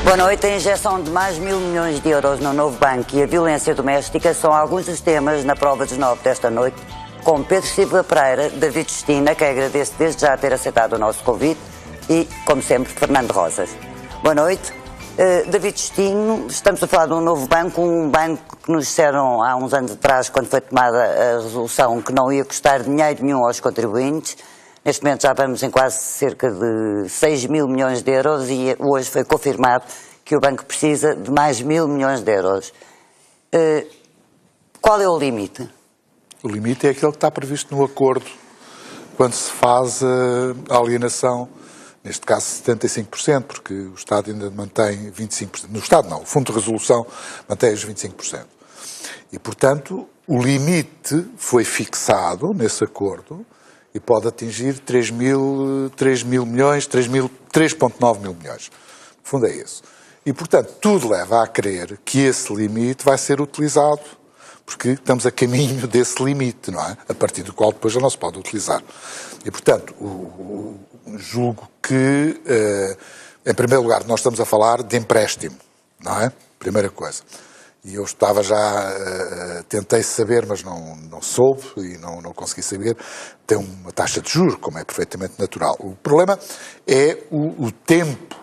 Boa noite. A injeção de mais 1.000 milhões de euros no novo banco e a violência doméstica são alguns dos temas na prova dos 9 desta noite, com Pedro Silva Pereira, David Justina, que agradeço desde já ter aceitado o nosso convite, e, como sempre, Fernando Rosas. Boa noite. David Justino, estamos a falar de um novo banco, um banco que nos disseram há uns anos atrás, quando foi tomada a resolução, que não ia custar dinheiro nenhum aos contribuintes. Neste momento já vamos em quase cerca de 6.000 milhões de euros e hoje foi confirmado que o banco precisa de mais 1.000 milhões de euros. Qual é o limite? O limite é aquele que está previsto no acordo, quando se faz a alienação, neste caso 75%, porque o Estado ainda mantém 25%. No Estado não, o Fundo de Resolução mantém os 25%. E, portanto, o limite foi fixado nesse acordo e pode atingir 3.000 milhões, 3.9 mil milhões. No fundo é isso. E, portanto, tudo leva a crer que esse limite vai ser utilizado, porque estamos a caminho desse limite, não é? A partir do qual depois já não se pode utilizar. E, portanto, julgo que, em primeiro lugar, nós estamos a falar de empréstimo, não é? Primeira coisa. E eu estava já, tentei saber, mas não soube e não consegui saber, tem uma taxa de juros, como é perfeitamente natural. O problema é o tempo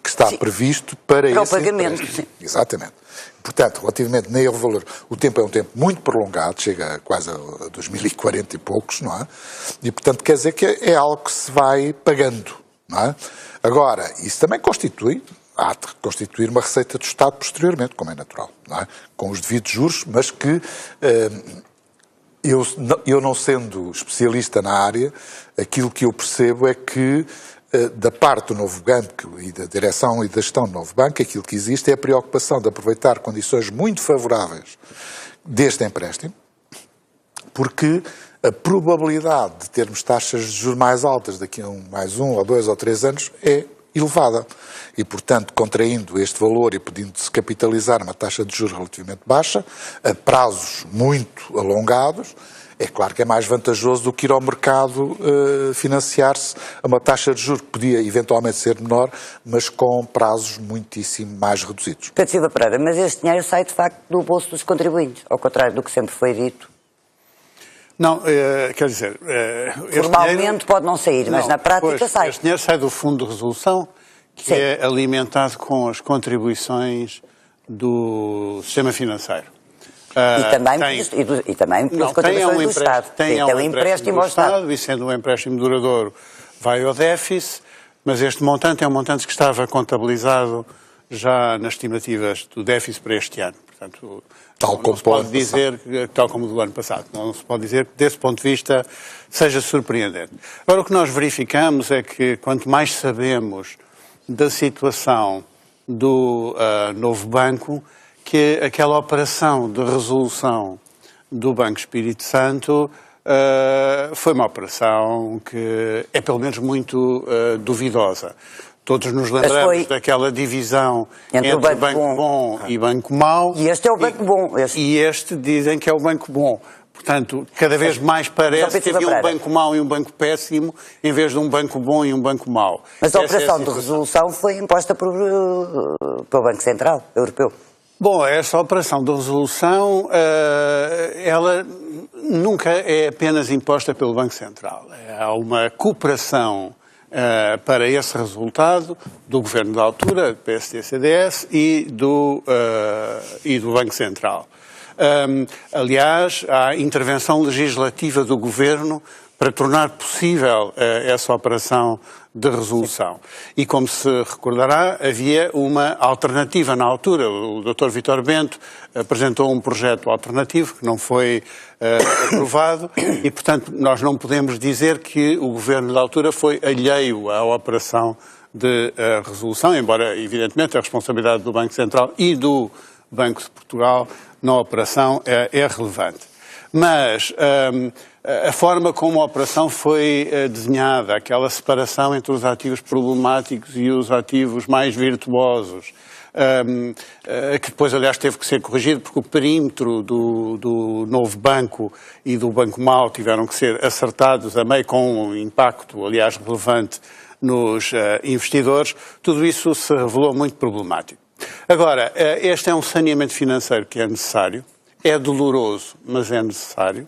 que está previsto para esse pagamento. Sim. Exatamente. Portanto, relativamente nem ao valor, o tempo é um tempo muito prolongado, chega quase a 2040 e poucos, não é? E, portanto, quer dizer que é algo que se vai pagando, não é? Agora, isso também há de constituir uma receita do Estado posteriormente, como é natural, não é? Com os devidos juros, mas que eu não sendo especialista na área, aquilo que eu percebo é que da parte do novo banco e da direção e da gestão do novo banco, aquilo que existe é a preocupação de aproveitar condições muito favoráveis deste empréstimo, porque a probabilidade de termos taxas de juros mais altas daqui a mais 1 ou 2 ou 3 anos é elevada. E, portanto, contraindo este valor e podindo-se capitalizar uma taxa de juros relativamente baixa, a prazos muito alongados, é claro que é mais vantajoso do que ir ao mercado financiar-se a uma taxa de juros que podia eventualmente ser menor, mas com prazos muitíssimo mais reduzidos. Pedro Silva Pereira, mas este dinheiro sai de facto do bolso dos contribuintes, ao contrário do que sempre foi dito. Não, quer dizer... Formalmente dinheiro, pode não sair, mas na prática sai. Este dinheiro sai do Fundo de Resolução, que Sim. é alimentado com as contribuições do sistema financeiro. E também pelas contribuições do Estado. Tem um empréstimo ao Estado, e sendo um empréstimo duradouro vai ao déficit, mas este montante é um montante que estava contabilizado já nas estimativas do déficit para este ano. Portanto, não se pode dizer, tal como do ano passado, não se pode dizer que desse ponto de vista seja surpreendente. Agora, o que nós verificamos é que quanto mais sabemos da situação do novo banco, que aquela operação de resolução do Banco Espírito Santo foi uma operação que é pelo menos muito duvidosa. Todos nos lembramos daquela divisão entre o Banco Bom e Banco Mau. E este é o Banco Bom. E este dizem que é o Banco Bom. Portanto, cada vez mais parece que havia um banco mau e um banco péssimo, em vez de um banco bom e um banco mau. Mas a operação de resolução foi imposta pelo Banco Central Europeu. Bom, essa operação de resolução, ela nunca é apenas imposta pelo Banco Central. Há uma cooperação para esse resultado do Governo da altura, PSD-CDS, e do Banco Central. Aliás, há intervenção legislativa do Governo para tornar possível essa operação de resolução. E, como se recordará, havia uma alternativa na altura. O Dr. Vítor Bento apresentou um projeto alternativo que não foi aprovado e, portanto, nós não podemos dizer que o Governo da altura foi alheio à operação de resolução, embora, evidentemente, a responsabilidade do Banco Central e do Banco de Portugal na operação é relevante. Mas a forma como a operação foi desenhada, aquela separação entre os ativos problemáticos e os ativos mais virtuosos, que depois, aliás, teve que ser corrigido porque o perímetro do novo banco e do Banco Mau tiveram que ser acertados a meio, com um impacto, aliás, relevante nos investidores, tudo isso se revelou muito problemático. Agora, este é um saneamento financeiro que é necessário, é doloroso, mas é necessário,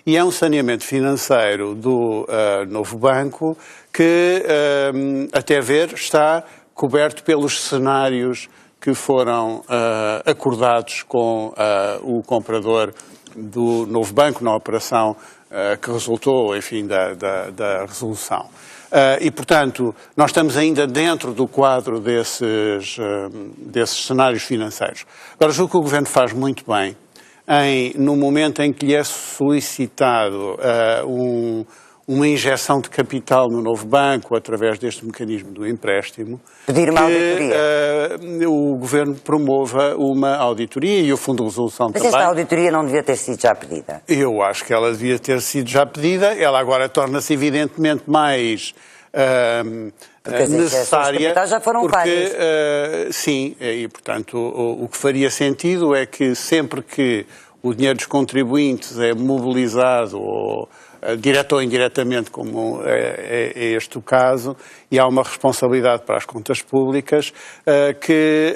e é um saneamento financeiro do novo banco que, até ver, está coberto pelos cenários que foram acordados com o comprador do novo banco na operação que resultou, enfim, da resolução. E, portanto, nós estamos ainda dentro do quadro desses cenários financeiros. Agora, julgo que o Governo faz muito bem no momento em que lhe é solicitado uma injeção de capital no novo banco através deste mecanismo do empréstimo, pedir uma auditoria. O Governo promova uma auditoria e o Fundo de Resolução também. Mas esta auditoria não devia ter sido já pedida? Eu acho que ela devia ter sido já pedida. Ela agora torna-se evidentemente mais necessária. As já foram várias. Sim, e portanto o que faria sentido é que sempre que o dinheiro dos contribuintes é mobilizado direto ou indiretamente, como é este o caso, e há uma responsabilidade para as contas públicas, que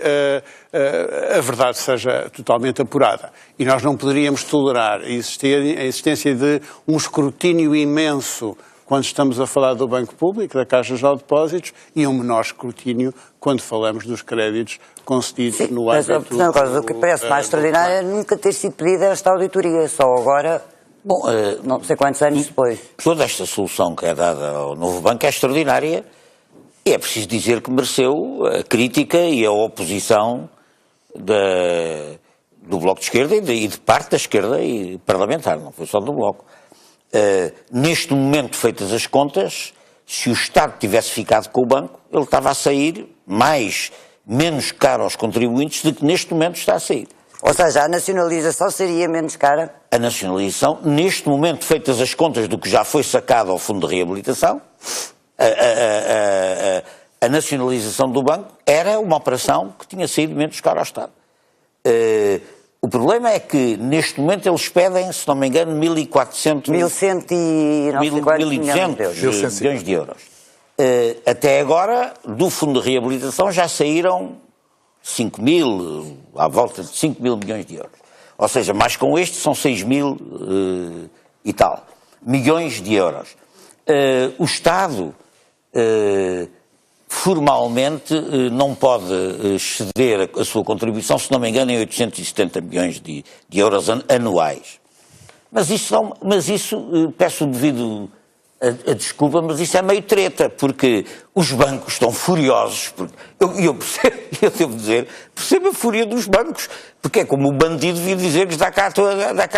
a verdade seja totalmente apurada. E nós não poderíamos tolerar a existência de um escrutínio imenso quando estamos a falar do Banco Público, da Caixa Geral de Depósitos, e um menor escrutínio quando falamos dos créditos concedidos no âmbito... Mas o que parece mais extraordinário é nunca ter sido pedida esta auditoria, só agora... Bom, não sei quantos anos depois. Toda esta solução que é dada ao novo banco é extraordinária e é preciso dizer que mereceu a crítica e a oposição do Bloco de Esquerda e de parte da esquerda e parlamentar, não foi só do Bloco. Neste momento, feitas as contas, se o Estado tivesse ficado com o banco, ele estava a sair menos caro aos contribuintes do que neste momento está a sair. Ou seja, a nacionalização seria menos cara? A nacionalização, neste momento, feitas as contas do que já foi sacado ao Fundo de Reabilitação, a nacionalização do banco era uma operação que tinha saído menos cara ao Estado. O problema é que, neste momento, eles pedem, se não me engano, 1.400... 1.200 milhões de euros. Até agora, do Fundo de Reabilitação, já saíram 5 mil, à volta de 5 mil milhões de euros. Ou seja, mais com este são 6 mil e tal milhões de euros. O Estado formalmente não pode exceder a sua contribuição, se não me engano, em 870 milhões de euros anuais. Mas isso peço devido a desculpa, mas isso é meio treta, porque os bancos estão furiosos. Eu devo dizer, percebo a fúria dos bancos, porque é como o bandido vir dizer que dá cá a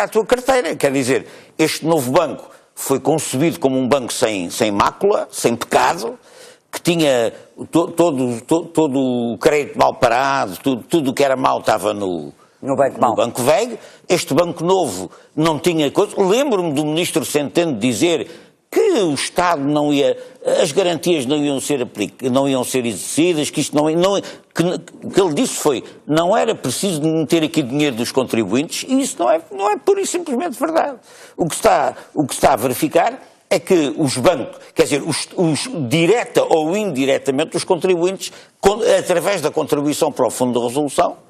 tua carteira. Quer dizer, este novo banco foi concebido como um banco sem mácula, sem pecado, que tinha todo o crédito mal parado, tudo o que era mau estava no Banco Velho. Este banco novo não tinha coisa. Lembro-me do ministro Centeno dizer que o Estado não ia, as garantias não iam ser exercidas, que isto o que ele disse foi, não era preciso meter aqui dinheiro dos contribuintes, e isso não é pura e simplesmente verdade. O que está a verificar é que os bancos, quer dizer, direta ou indiretamente, os contribuintes, através da contribuição para o Fundo de Resolução,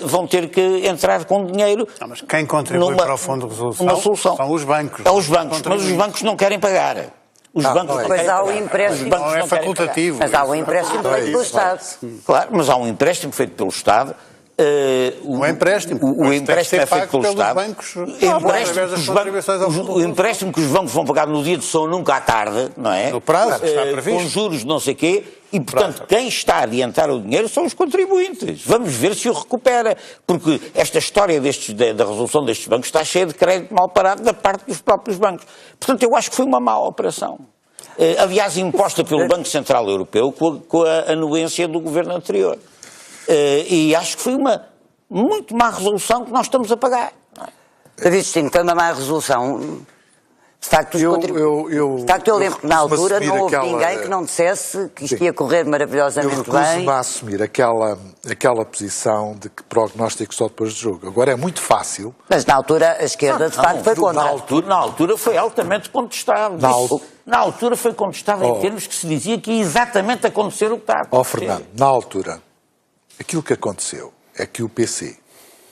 vão ter que entrar com dinheiro. Não, mas quem contribui para o Fundo de Resolução são os bancos. É os bancos, mas os bancos não querem pagar. Os bancos não querem há o empréstimo. Não é facultativo. Mas há o empréstimo feito pelo Estado. Claro, mas há um empréstimo feito pelo Estado. O empréstimo é feito pelo Estado. Bancos, o empréstimo que os bancos vão pagar no dia de São Nunca à tarde, não é? No prazo que está previsto. Com juros de não sei quê. E, portanto, quem está a adiantar o dinheiro são os contribuintes. Vamos ver se o recupera. Porque esta história da resolução destes bancos está cheia de crédito mal parado da parte dos próprios bancos. Portanto, eu acho que foi uma má operação. Aliás, imposta pelo Banco Central Europeu com a anuência do governo anterior. E acho que foi uma muito má resolução que nós estamos a pagar. David Destino, foi uma má resolução. De facto, eu lembro que na altura não houve ninguém que não dissesse que isto ia correr maravilhosamente bem. Eu recuso-me a assumir aquela posição de que prognóstico só depois do jogo. Agora é muito fácil. Mas na altura a esquerda de facto foi contra. Na altura foi altamente contestado. Na altura foi contestado em termos que se dizia que ia exatamente acontecer o que está a acontecer. Fernando, na altura, aquilo que aconteceu é que o PC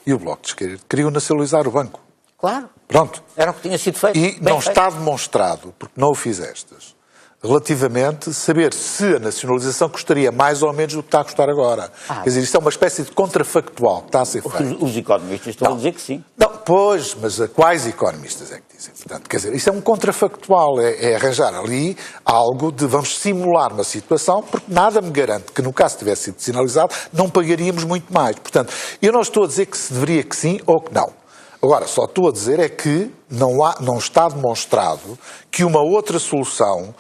e o Bloco de Esquerda queriam nacionalizar o banco. Claro. Pronto. Era o que tinha sido feito. E não está demonstrado, porque não o fizestes, relativamente saber se a nacionalização custaria mais ou menos do que está a custar agora. Quer dizer, isto é uma espécie de contrafactual que está a ser feito. Os economistas estão a dizer que sim. Não, pois, mas quais economistas é que dizem? Portanto, quer dizer, isto é um contrafactual, é arranjar ali algo de vamos simular uma situação, porque nada me garante que no caso tivesse sido sinalizado não pagaríamos muito mais. Portanto, eu não estou a dizer que se deveria que sim ou que não. Agora, só estou a dizer é que não está demonstrado que uma outra solução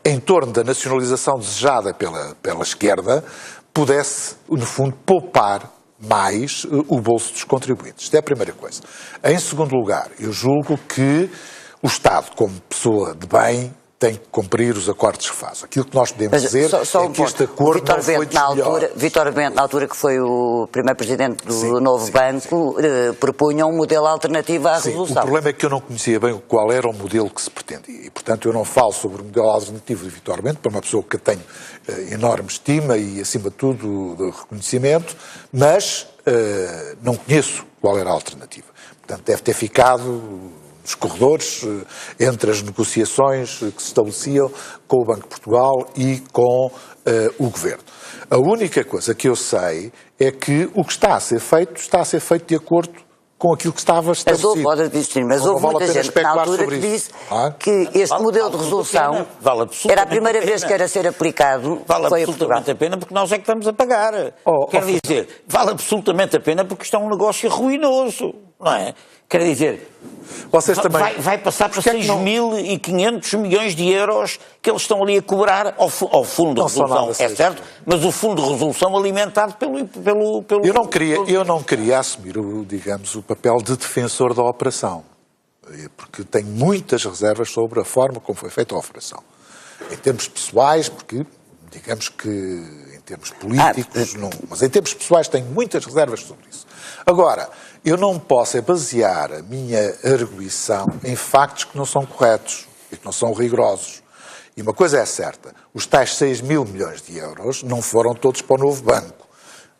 em torno da nacionalização desejada pela esquerda pudesse, no fundo, poupar mais o bolso dos contribuintes. Isto é a primeira coisa. Em segundo lugar, eu julgo que o Estado, como pessoa de bem, tem que cumprir os acordos que faz. Aquilo que nós podemos dizer é que este acordo não foi dos melhores. Vítor Bento, na altura que foi o primeiro presidente do novo banco, propunha um modelo alternativo à resolução. O problema é que eu não conhecia bem qual era o modelo que se pretendia e, portanto, eu não falo sobre o modelo alternativo de Vítor Bento, para uma pessoa que tenho enorme estima e, acima de tudo, de reconhecimento, mas não conheço qual era a alternativa. Portanto, deve ter ficado nos corredores, entre as negociações que se estabeleciam com o Banco de Portugal e com o Governo. A única coisa que eu sei é que o que está a ser feito de acordo com aquilo que estava estabelecido. Mas houve muita gente na altura que disse que este modelo de resolução era a primeira vez que era ser aplicado. Vale absolutamente a pena porque nós é que estamos a pagar. Quer dizer, vale absolutamente a pena porque isto é um negócio ruinoso, não é? Quer dizer, vai passar para 6.500 milhões de euros que eles estão ali a cobrar ao fundo de resolução, é certo? Mas o fundo de resolução alimentado pelo... Eu não queria assumir, digamos, o papel de defensor da operação, porque tenho muitas reservas sobre a forma como foi feita a operação. Em termos pessoais, porque, digamos que em termos políticos, não, mas em termos pessoais tenho muitas reservas sobre isso. Agora, eu não posso basear a minha arguição em factos que não são corretos e que não são rigorosos. E uma coisa é certa, os tais 6.000 milhões de euros não foram todos para o novo banco.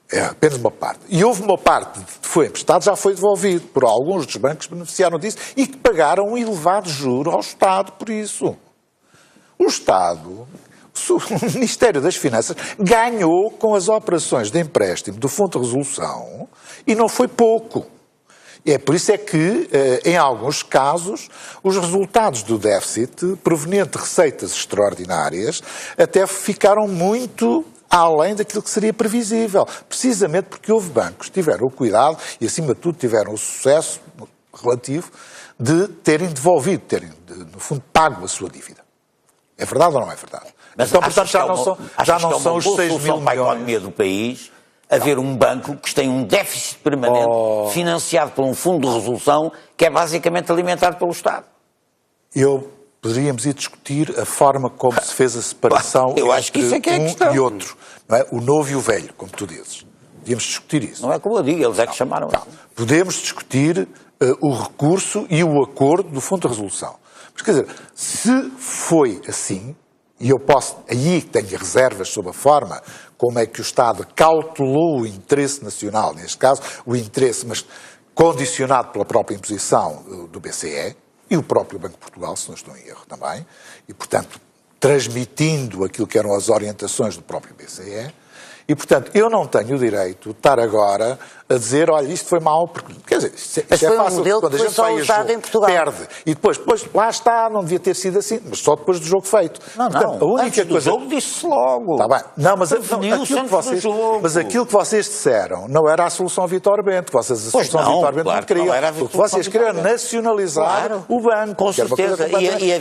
É apenas uma parte. E houve uma parte que foi emprestado, já foi devolvido por alguns dos bancos que beneficiaram disso e que pagaram um elevado juro ao Estado por isso. O Estado, o Ministério das Finanças, ganhou com as operações de empréstimo do Fundo de Resolução e não foi pouco. É por isso é que, em alguns casos, os resultados do déficit, proveniente de receitas extraordinárias, até ficaram muito além daquilo que seria previsível. Precisamente porque houve bancos que tiveram o cuidado e, acima de tudo, tiveram o sucesso relativo de terem devolvido, terem, no fundo, pago a sua dívida. É verdade ou não é verdade? Mas então, portanto, já não são os 6.000 milhões. Para a economia do país haver um banco que tem um déficit permanente financiado por um fundo de resolução que é basicamente alimentado pelo Estado. Poderíamos ir discutir a forma como se fez a separação entre e outro. Não é? O novo e o velho, como tu dizes. Podíamos discutir isso. Não é como eu digo, eles é que chamaram. Podemos discutir o recurso e o acordo do Fundo de Resolução. Mas, quer dizer, se foi assim, e eu posso, aí tenho reservas sobre a forma como é que o Estado cautelou o interesse nacional, neste caso, o interesse, mas condicionado pela própria imposição do BCE, e o próprio Banco de Portugal, se não estou em erro também, e, portanto, transmitindo aquilo que eram as orientações do próprio BCE, e, portanto, eu não tenho o direito de estar agora a dizer, olha, isto foi mau, porque, quer dizer, isto é fácil, quando a gente vai a jogo, perde, e depois, lá está, não devia ter sido assim, mas só depois do jogo feito. Portanto, a única coisa... do jogo disse-se logo. Está bem. Não, mas aquilo que vocês disseram não era a solução Vítor Bento, a solução Vítor Bento não queria. O que vocês queriam era nacionalizar o banco. Com certeza.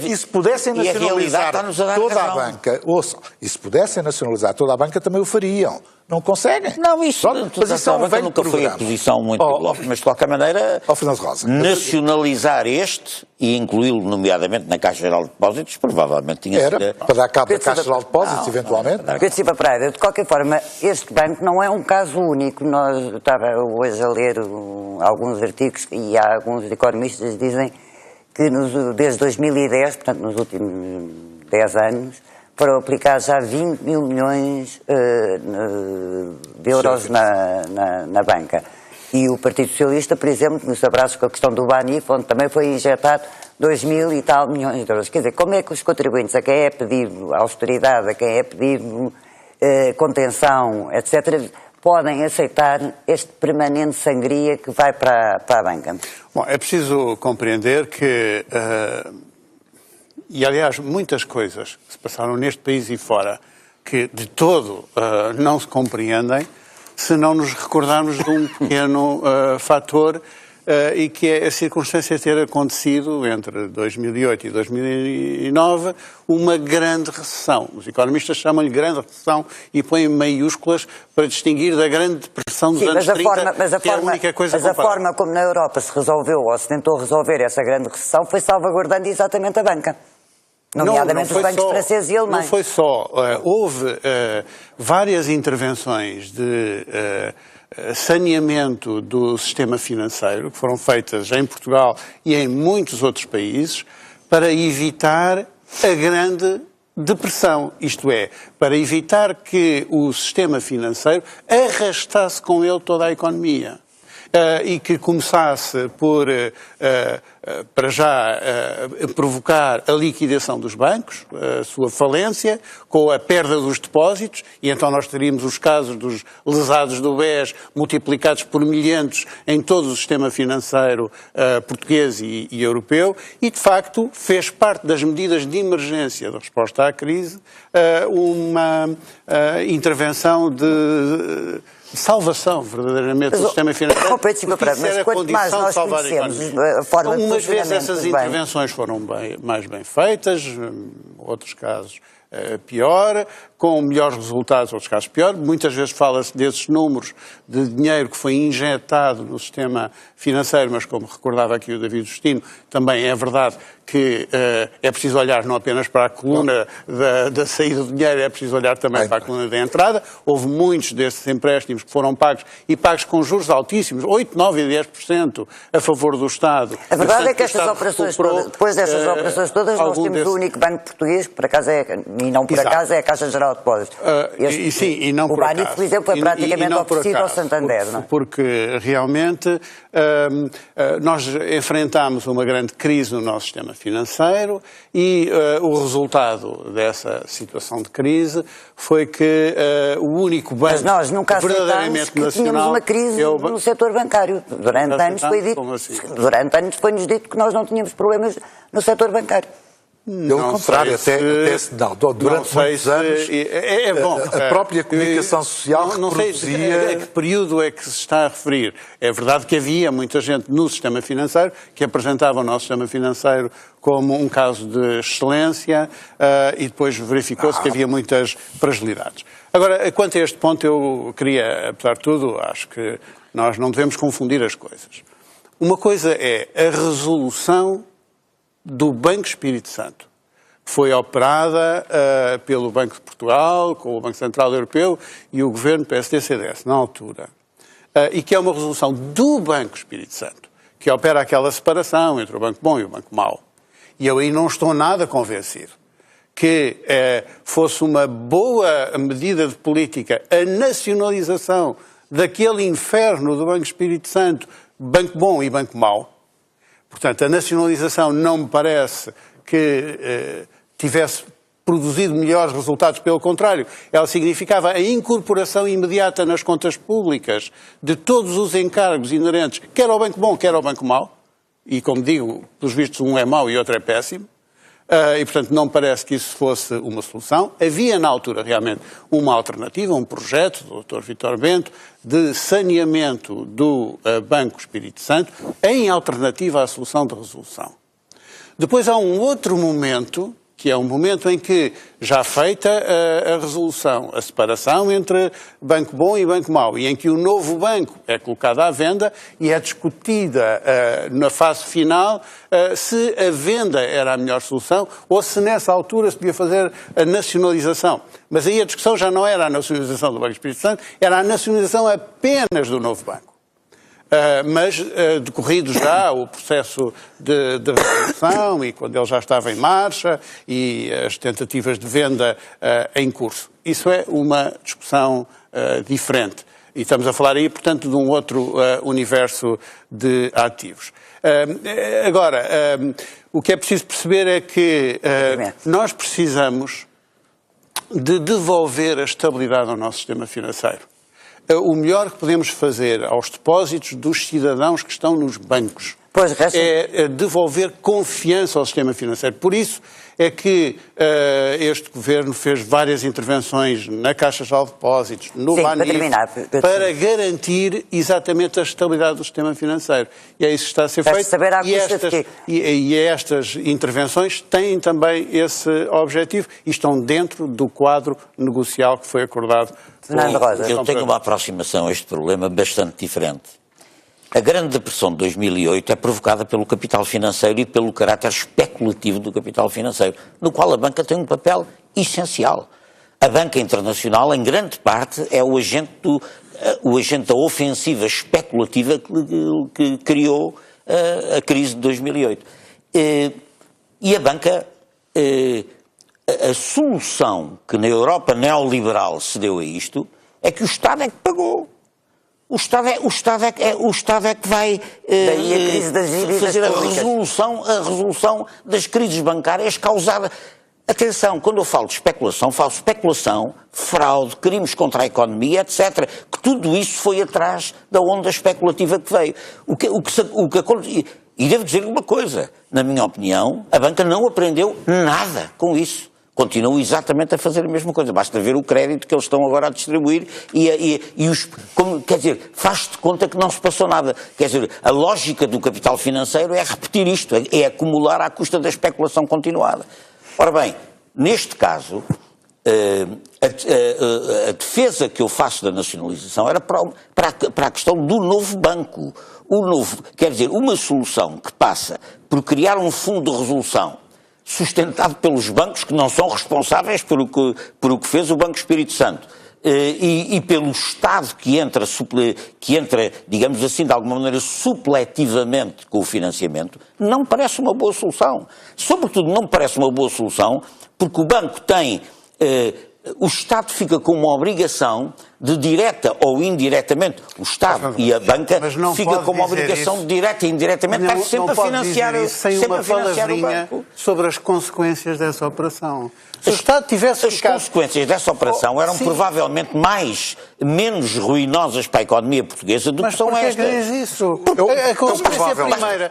E se pudessem nacionalizar toda a banca, ouçam, e se pudessem nacionalizar toda a banca também o fariam. não conseguem. Não, isso, mas isso é um velho nunca foi a programa. posição muito do Bloco, mas de qualquer maneira, Fernando Rosa, nacionalizar este e incluí-lo nomeadamente na Caixa Geral de Depósitos, provavelmente tinha sido... era para dar cabo da Caixa Geral de Depósitos, eventualmente. Pedro Silva Pereira, de qualquer forma, este banco não é um caso único. Nós estava hoje a ler alguns artigos e há alguns economistas que dizem que desde 2010, portanto nos últimos 10 anos, foram aplicados já 20 mil milhões de euros na banca. E o Partido Socialista, por exemplo, nos abraços com a questão do Banif, onde também foi injetado 2 mil e tal milhões de euros. Quer dizer, como é que os contribuintes, a quem é pedido austeridade, a quem é pedido contenção, etc., podem aceitar este permanente sangria que vai para a banca? Bom, é preciso compreender que, e aliás, muitas coisas que se passaram neste país e fora, que de todo não se compreendem, se não nos recordarmos de um pequeno fator, e que é a circunstância de ter acontecido entre 2008 e 2009 uma grande recessão. Os economistas chamam-lhe grande recessão e põem maiúsculas para distinguir da grande depressão dos anos 30, que é a única coisa Mas a forma como na Europa se resolveu, ou se tentou resolver essa grande recessão, foi salvaguardando exatamente a banca. Nomeadamente os bancos franceses e alemães. Não foi só. Houve várias intervenções de saneamento do sistema financeiro que foram feitas em Portugal e em muitos outros países para evitar a grande depressão, isto é, para evitar que o sistema financeiro arrastasse com ele toda a economia. E que começasse por, para já, provocar a liquidação dos bancos, a sua falência, com a perda dos depósitos, e então nós teríamos os casos dos lesados do BES multiplicados por milhentos em todo o sistema financeiro português e europeu, e de facto fez parte das medidas de emergência de resposta à crise uma intervenção de salvação, verdadeiramente, do sistema financeiro. Mas quanto mais nós conhecemos a forma de umas vezes funcionamento essas dos bancos, intervenções foram mais bem feitas, outros casos pior, com melhores resultados, outros casos pior. Muitas vezes fala-se desses números de dinheiro que foi injetado no sistema financeiro, mas como recordava aqui o David Justino, também é verdade que é preciso olhar não apenas para a coluna da saída do dinheiro, é preciso olhar também para a coluna da entrada. Houve muitos desses empréstimos que foram pagos e pagos com juros altíssimos, 8, 9 e 10% a favor do Estado. A verdade é que estas operações todas, depois dessas operações todas, nós temos o único banco português, que por acaso e não por acaso é a Caixa Geral de Depósitos. E não por acaso. O Banif, por exemplo, é praticamente oferecido ao Santander, não é? Porque realmente nós enfrentámos uma grande crise no nosso sistema financeiro e o resultado dessa situação de crise foi que o único banco Mas nós nunca verdadeiramente que tínhamos uma crise no setor bancário. Durante anos foi dito, durante anos foi-nos dito que nós não tínhamos problemas no setor bancário. Pelo contrário, durante muitos anos, a própria comunicação social não sei reproduzia... a que período é que se está a referir. É verdade que havia muita gente no sistema financeiro que apresentava o nosso sistema financeiro como um caso de excelência e depois verificou-se que havia muitas fragilidades. Agora, quanto a este ponto, eu queria, apesar de tudo, acho que nós não devemos confundir as coisas. Uma coisa é a resolução do Banco Espírito Santo, que foi operada pelo Banco de Portugal, com o Banco Central Europeu e o governo PSD-CDS, na altura, e que é uma resolução do Banco Espírito Santo, que opera aquela separação entre o Banco Bom e o Banco Mau. E eu aí não estou nada convencido que fosse uma boa medida de política a nacionalização daquele inferno do Banco Espírito Santo, Banco Bom e Banco Mau. Portanto, a nacionalização não me parece que tivesse produzido melhores resultados, pelo contrário, ela significava a incorporação imediata nas contas públicas de todos os encargos inerentes, quer ao Banco Bom, quer ao Banco Mau, e como digo, pelos vistos um é mau e outro é péssimo, e portanto não me parece que isso fosse uma solução. Havia na altura realmente uma alternativa, um projeto do Dr. Vítor Bento de saneamento do Banco Espírito Santo em alternativa à solução de resolução. Depois há um outro momento que é um momento em que, já feita a resolução, a separação entre banco bom e banco mau, e em que o novo banco é colocado à venda e é discutida na fase final se a venda era a melhor solução ou se nessa altura se podia fazer a nacionalização. Mas aí a discussão já não era a nacionalização do Banco Espírito Santo, era a nacionalização apenas do novo banco. Mas decorrido já o processo de resolução e quando ele já estava em marcha e as tentativas de venda em curso. Isso é uma discussão diferente. E estamos a falar aí, portanto, de um outro universo de ativos. Agora, o que é preciso perceber é que nós precisamos de devolver a estabilidade ao nosso sistema financeiro. O melhor que podemos fazer aos depósitos dos cidadãos que estão nos bancos é devolver confiança ao sistema financeiro. Por isso é que este Governo fez várias intervenções na Caixa Geral de Depósitos, no BANIF, para garantir exatamente a estabilidade do sistema financeiro. E é isso que está a ser feito. E estas intervenções têm também esse objetivo e estão dentro do quadro negocial que foi acordado. Eu tenho uma aproximação a este problema bastante diferente. A grande depressão de 2008 é provocada pelo capital financeiro e pelo caráter especulativo do capital financeiro, no qual a banca tem um papel essencial. A banca internacional, em grande parte, é o agente da ofensiva especulativa que criou a crise de 2008. E a banca, a solução que na Europa neoliberal se deu a isto é que o Estado é que pagou. O Estado é que vai fazer a resolução das crises bancárias causadas. Atenção, quando eu falo de especulação, falo de especulação, fraude, crimes contra a economia, etc. Que tudo isso foi atrás da onda especulativa que veio. E devo dizer uma coisa, na minha opinião, a banca não aprendeu nada com isso. Continuam exatamente a fazer a mesma coisa. Basta ver o crédito que eles estão agora a distribuir quer dizer, faz-te de conta que não se passou nada. Quer dizer, a lógica do capital financeiro é repetir isto, é acumular à custa da especulação continuada. Ora bem, neste caso, a defesa que eu faço da nacionalização era para a questão do novo banco. Quer dizer, uma solução que passa por criar um fundo de resolução sustentado pelos bancos que não são responsáveis por o que fez o Banco Espírito Santo e pelo Estado que entra, digamos assim, de alguma maneira, supletivamente com o financiamento, não parece uma boa solução. Sobretudo não parece uma boa solução porque o banco tem... o Estado fica com uma obrigação de direta ou indiretamente, o Estado e a banca fica com uma obrigação de direta e indiretamente estar sempre a financiar o banco. Sobre as consequências dessa operação. Se o Estado tivesse as consequências dessa operação eram provavelmente menos ruinosas para a economia portuguesa do que são estas. Mas isso? A consequência primeira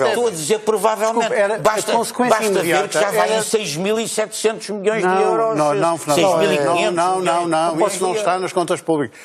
Estou a dizer provavelmente. Basta ver que já vai em 6.700 milhões de euros. Não, Fernando. Não, isso não está nas contas públicas.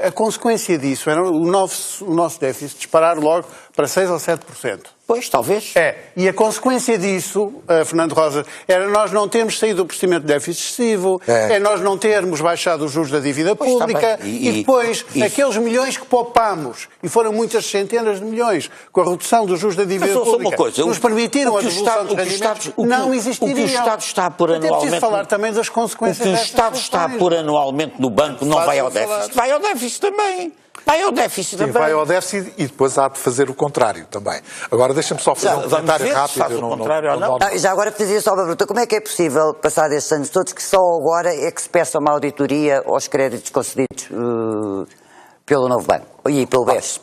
A consequência disso era o nosso déficit disparar logo para 6 ou 7%. Pois, talvez. E a consequência disso, Fernando Rosa, era nós não termos saído do procedimento de déficit excessivo, nós não termos baixado os juros da dívida pública e depois aqueles milhões que poupámos, e foram muitas centenas de milhões, com a redução dos juros da dívida pública, nos permitiram a devolução dos rendimentos, não existiriam. O que o Estado está a pôr anualmente... É preciso falar também das consequências o que o Estado está a pôr anualmente no banco não vai ao déficit. Vai ao déficit também. Vai ao déficit também. Vai ao déficit e depois há de fazer o contrário também. Agora deixa-me só fazer um comentário rápido. Já agora fazia só uma pergunta. Como é que é possível, passar estes anos todos, que só agora é que se peça uma auditoria aos créditos concedidos pelo novo banco e pelo BES?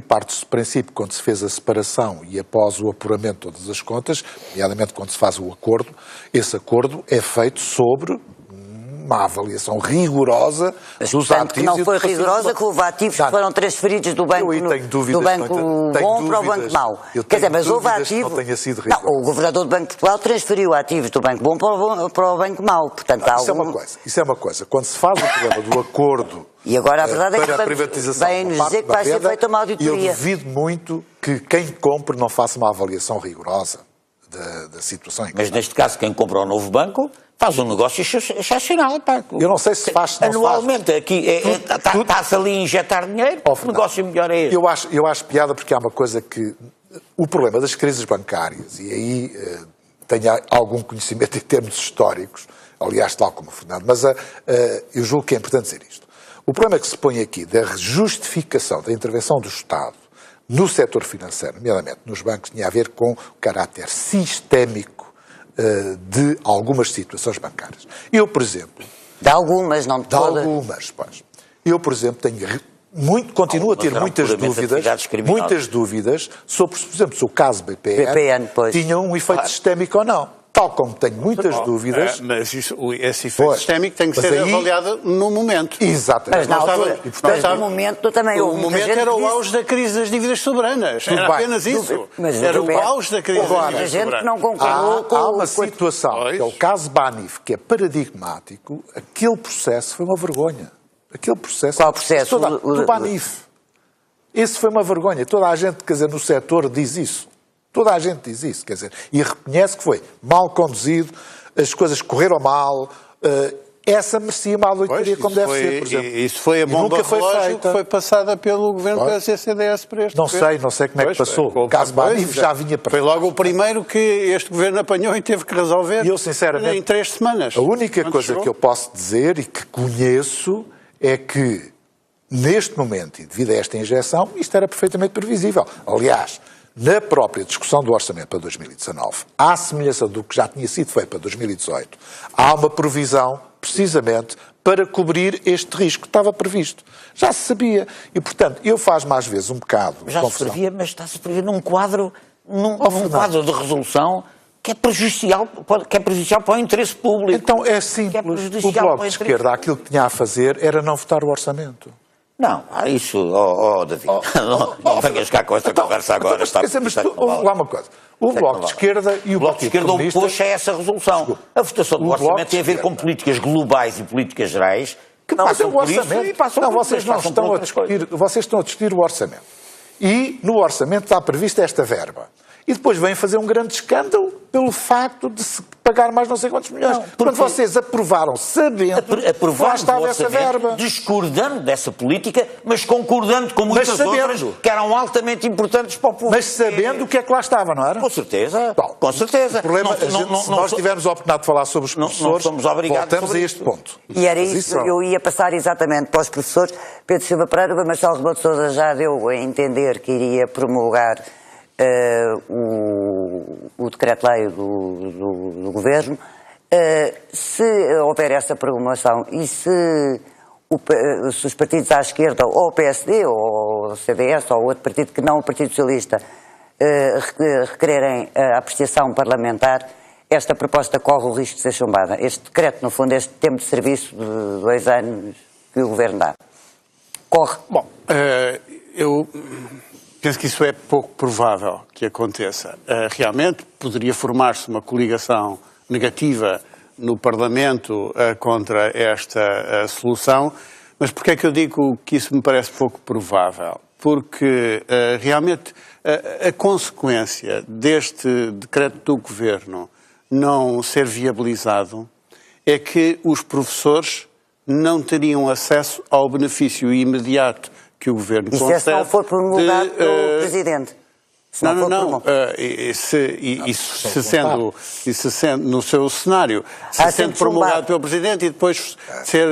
Parte-se do princípio, quando se fez a separação e após o apuramento de todas as contas, nomeadamente quando se faz o acordo, esse acordo é feito sobre uma avaliação rigorosa dos ativos. Que não foi rigorosa, que houve ativos que foram transferidos do banco bom para o banco mau. Quer dizer, mas houve ativos... o governador do Banco de Portugal transferiu ativos do banco bom para o banco mau. Portanto, isso é uma coisa. Quando se faz o problema do acordo e agora a verdade para a privatização, vem-nos dizer que vai ser feita uma auditoria. Eu duvido muito que quem compre não faça uma avaliação rigorosa da situação em que Mas neste caso, quem compra o novo banco faz um negócio excepcional. Pá. Eu não sei se faz, se não anualmente, faz. aqui está-se ali a injetar dinheiro, o negócio melhor é esse. Eu acho piada porque há uma coisa que... O problema das crises bancárias, e aí tenho algum conhecimento em termos históricos, aliás, tal como o Fernando, mas eu julgo que é importante dizer isto. O problema que se põe aqui da justificação da intervenção do Estado no setor financeiro, nomeadamente nos bancos, tinha a ver com o caráter sistémico de algumas situações bancárias. Eu, por exemplo... De algumas, não de todas. De algumas, pois. Eu, por exemplo, continuo a ter muitas dúvidas sobre, por exemplo, se o caso BPN tinha um efeito sistémico ou não. Tal como tenho muitas dúvidas... Mas esse efeito sistémico tem que ser avaliado no momento. Exatamente. Mas na altura, no momento também houve. O momento era o auge da crise das dívidas soberanas. Era apenas isso. Era o auge da crise das dívidas soberanas. Que não concordou com há uma situação, que é o caso Banif, que é paradigmático. Aquele processo foi uma vergonha. Aquele processo... Qual processo? Do Banif. Esse foi uma vergonha. Toda a gente, quer dizer, no setor diz isso. Toda a gente diz isso, quer dizer, e reconhece que foi mal conduzido, as coisas correram mal, essa merecia uma auditoria como deve ser, por exemplo. Isso foi a bomba relógio que foi passada pelo governo do CDS para este governo. Não sei como é que passou. O caso Banif já vinha para... Foi logo o primeiro que este governo apanhou e teve que resolver eu, sinceramente, em 3 semanas. A única coisa que eu posso dizer e que conheço é que, neste momento, e devido a esta injeção, isto era perfeitamente previsível. Aliás, na própria discussão do orçamento para 2019, à semelhança do que já tinha sido feito para 2018, há uma provisão, precisamente, para cobrir este risco que estava previsto. Já se sabia. E, portanto, eu faz-me às vezes um bocado... Já se previa, mas está-se a prever num quadro de resolução que é prejudicial para o interesse público. Então é simples. O Bloco de Esquerda, aquilo que tinha a fazer era não votar o orçamento. Não, isso, David, não venhas cá com esta conversa agora. Mas houve lá uma coisa. O Bloco de Esquerda e o Bloco de Esquerda opôs-se a essa resolução. Desculpa. A votação do orçamento tem a ver com políticas globais e políticas gerais que passam por isso e passam por outras coisas. Vocês estão a discutir o orçamento. E no orçamento está prevista esta verba. E depois vêm fazer um grande escândalo pelo facto de se pagar mais não sei quantos milhões. Portanto, vocês aprovaram sabendo que lá estava essa verba. Discordando dessa política, mas concordando com muitas outras que eram altamente importantes para o povo. Mas sabendo o que é que lá estava, não era? Com certeza. Bom, com certeza. O problema, se nós tivermos a oportunidade de falar sobre os professores, voltamos a este ponto. E era isso, eu ia passar exatamente para os professores. Pedro Silva Pereira, Marcelo Rebelo de Sousa já deu a entender que iria promulgar o decreto-lei do Governo. Se houver essa promulgação e se os partidos à esquerda, ou o PSD, ou o CDS, ou outro partido que não o Partido Socialista, requererem a apreciação parlamentar, esta proposta corre o risco de ser chumbada. Este decreto, no fundo, este tempo de serviço de 2 anos que o Governo dá. Corre. Bom, eu... penso que isso é pouco provável que aconteça. Realmente poderia formar-se uma coligação negativa no Parlamento contra esta solução, mas porquê é que eu digo que isso me parece pouco provável? Porque realmente a consequência deste decreto do Governo não ser viabilizado é que os professores não teriam acesso ao benefício imediato que o Governo concede. Isso é se não for promulgado pelo Presidente. Não. Se sendo no seu cenário, se sendo promulgado pelo Presidente e depois ser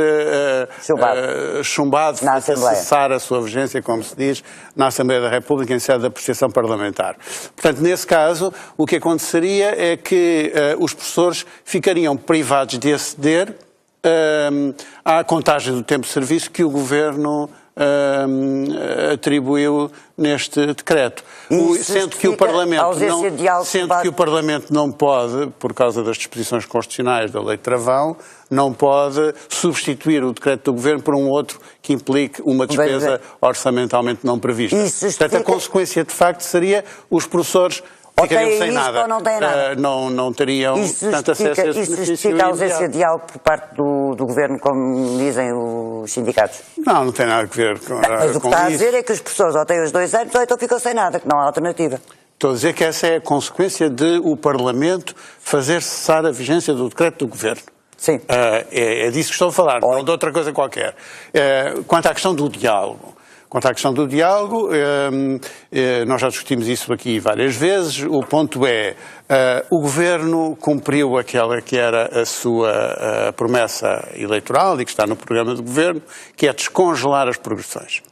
chumbado, cessar a sua vigência, como se diz, na Assembleia da República, em sede de apreciação parlamentar. Portanto, nesse caso, o que aconteceria é que os professores ficariam privados de aceder à contagem do tempo de serviço que o Governo atribuiu neste decreto. Sendo que o Parlamento não pode, por causa das disposições constitucionais da Lei de Travão, não pode substituir o decreto do Governo por um outro que implique uma despesa orçamentalmente não prevista. Portanto, a consequência, de facto, seria os professores ficariam sem nada. Não teriam tanto acesso a esse benefício. Isso justifica a ausência de diálogo por parte do Governo, como dizem os sindicatos? Não tem nada a ver com mas o que está a dizer é que os professores ou têm os 2 anos ou então ficam sem nada, que não há alternativa. Estou a dizer que essa é a consequência de o Parlamento fazer cessar a vigência do decreto do Governo. Sim. É disso que estou a falar, não de outra coisa qualquer. Quanto à questão do diálogo. Nós já discutimos isso aqui várias vezes. O ponto é, o Governo cumpriu aquela que era a sua promessa eleitoral e que está no programa do Governo, que é descongelar as progressões.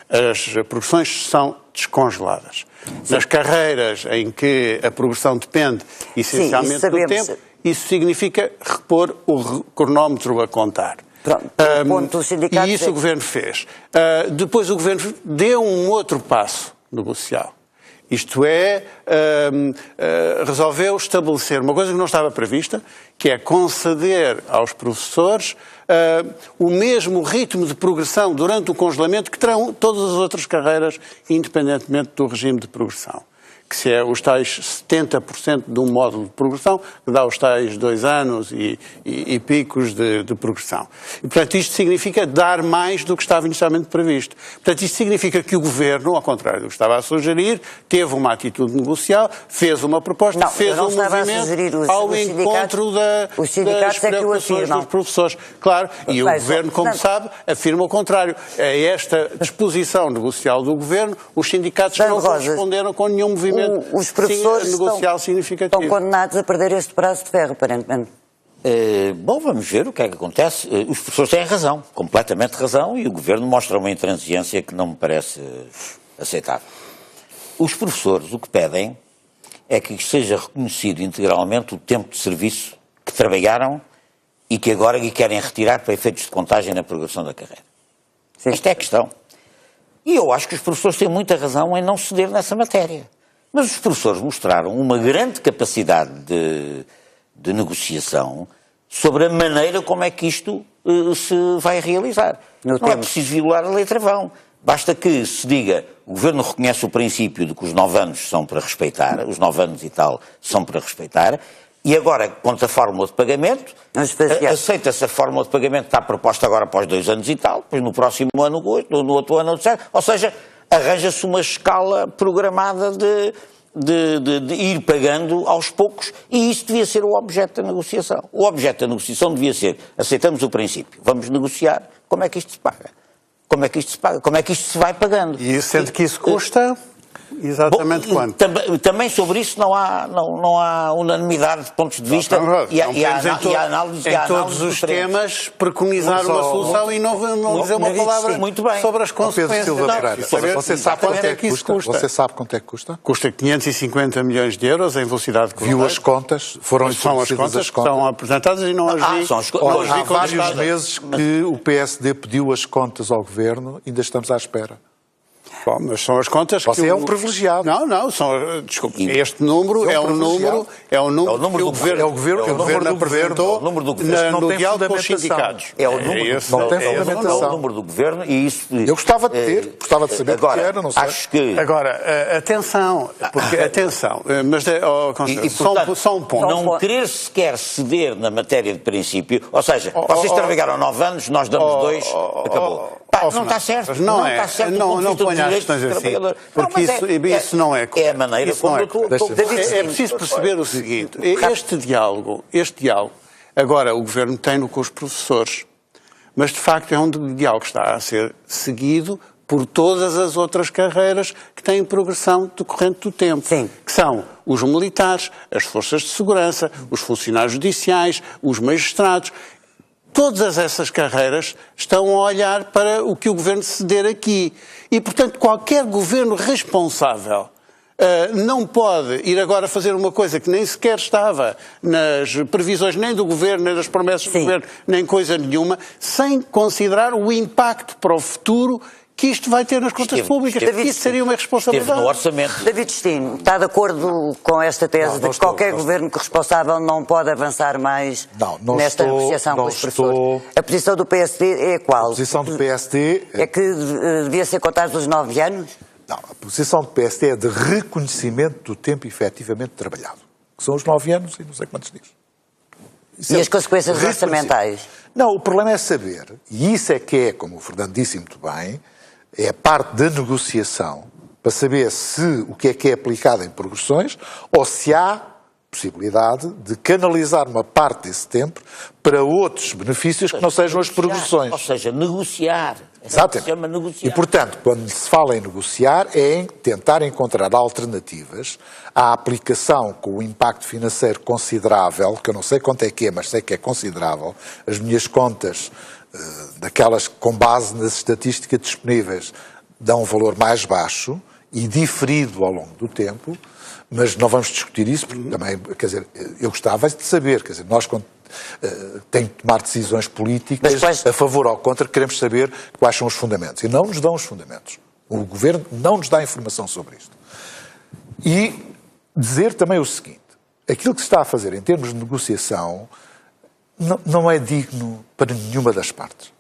As progressões são descongeladas. Sim. Nas carreiras em que a progressão depende essencialmente do tempo, isso significa repor o cronómetro a contar. Pronto, e isso o Governo fez. Depois o Governo deu um outro passo negocial. Isto é, resolveu estabelecer uma coisa que não estava prevista, que é conceder aos professores o mesmo ritmo de progressão durante o congelamento que terão todas as outras carreiras, independentemente do regime de progressão. Que se é os tais 70% de um módulo de progressão, que dá os tais 2 anos e picos de progressão. E, portanto, isto significa dar mais do que estava inicialmente previsto. Portanto, isto significa que o Governo, ao contrário do que estava a sugerir, teve uma atitude negocial, fez uma proposta, fez um movimento ao encontro das preocupações dos professores. Claro, e o Governo, como sabe, afirma o contrário. A esta disposição negocial do Governo, os sindicatos não corresponderam com nenhum movimento. Os professores estão condenados a perder este braço de ferro, aparentemente. Bom, vamos ver o que é que acontece. Os professores têm razão, completamente razão, e o Governo mostra uma intransigência que não me parece aceitável. Os professores o que pedem é que seja reconhecido integralmente o tempo de serviço que trabalharam e que agora lhe querem retirar para efeitos de contagem na progressão da carreira. Sim. Esta é a questão. E eu acho que os professores têm muita razão em não ceder nessa matéria. Mas os professores mostraram uma grande capacidade de negociação sobre a maneira como é que isto se vai realizar. Não é preciso violar a lei travão. Basta que se diga, o Governo reconhece o princípio de que os 9 anos são para respeitar, os 9 anos e tal são para respeitar, e agora, quanto à fórmula de pagamento, aceita-se a fórmula de pagamento que está proposta agora para os 2 anos e tal, depois no próximo ano, no outro ano, ou seja, arranja-se uma escala programada de ir pagando aos poucos, e isso devia ser o objeto da negociação. O objeto da negociação devia ser, aceitamos o princípio, vamos negociar, como é que isto se paga? Como é que isto se paga? Como é que isto se vai pagando? E sendo que isso custa... Exatamente quanto? Também sobre isso não há unanimidade de pontos de vista e a análise... Em todos os temas, preconizar uma solução e não dizer uma palavra sobre as consequências. Você sabe quanto é que custa? Você sabe quanto é que custa? Custa 550 milhões de euros em velocidade de cruzeiro. Viu as contas? Foram são as contas que são apresentadas e não as vi. Há vários meses que o PSD pediu as contas ao Governo, ainda estamos à espera. Bom, mas são as contas que... Você é um privilegiado. Não, desculpe, este número é um número que o Governo apresentou no diálogo com os sindicatos. É o número, não tem fundamentação. É o número do Governo e isso... Eu gostava de ter, gostava de saber o que era, não sei. Acho que... Agora, atenção, mas só um ponto. Não querer sequer ceder na matéria de princípio, ou seja, vocês trabalharam 9 anos, nós damos 2, acabou. Não está certo. Não ponha as questões assim, porque isso não é correto. É a maneira como eu estou... É preciso perceber o seguinte, este diálogo, agora o Governo tem-no com os professores, mas de facto é um diálogo que está a ser seguido por todas as outras carreiras que têm progressão decorrente do tempo. Sim. Que são os militares, as forças de segurança, os funcionários judiciais, os magistrados. Todas essas carreiras estão a olhar para o que o Governo ceder aqui. E, portanto, qualquer Governo responsável não pode ir agora fazer uma coisa que nem sequer estava nas previsões nem do Governo, nem das promessas do Governo, nem coisa nenhuma, sem considerar o impacto para o futuro que isto vai ter nas contas públicas. Isso seria uma responsabilidade. Esteve no orçamento. David Destino, está de acordo com esta tese de que qualquer governo responsável não pode avançar mais nesta negociação com os professores? A posição do PSD é qual? A posição do PSD... É que devia ser contados os 9 anos? Não, a posição do PSD é de reconhecimento do tempo efetivamente trabalhado. Que são os 9 anos e não sei quantos dias. E as consequências orçamentais? Não, o problema é saber, e isso é que é, como o Fernando disse muito bem, é a parte da negociação para saber se o que é aplicado em progressões ou se há possibilidade de canalizar uma parte desse tempo para outros benefícios que não sejam as progressões. Ou seja, negociar. Exatamente. Se chama negociar. E, portanto, quando se fala em negociar, é em tentar encontrar alternativas à aplicação com o impacto financeiro considerável, que eu não sei quanto é que é, mas sei que é considerável. As minhas contas, daquelas com base nas estatísticas disponíveis, dão um valor mais baixo e diferido ao longo do tempo, mas não vamos discutir isso, porque também, quer dizer, eu gostava de saber, quer dizer, nós quando tem que tomar decisões políticas a favor ou contra, queremos saber quais são os fundamentos. E não nos dão os fundamentos. O Governo não nos dá informação sobre isto. E dizer também o seguinte, aquilo que se está a fazer em termos de negociação não é digno para nenhuma das partes.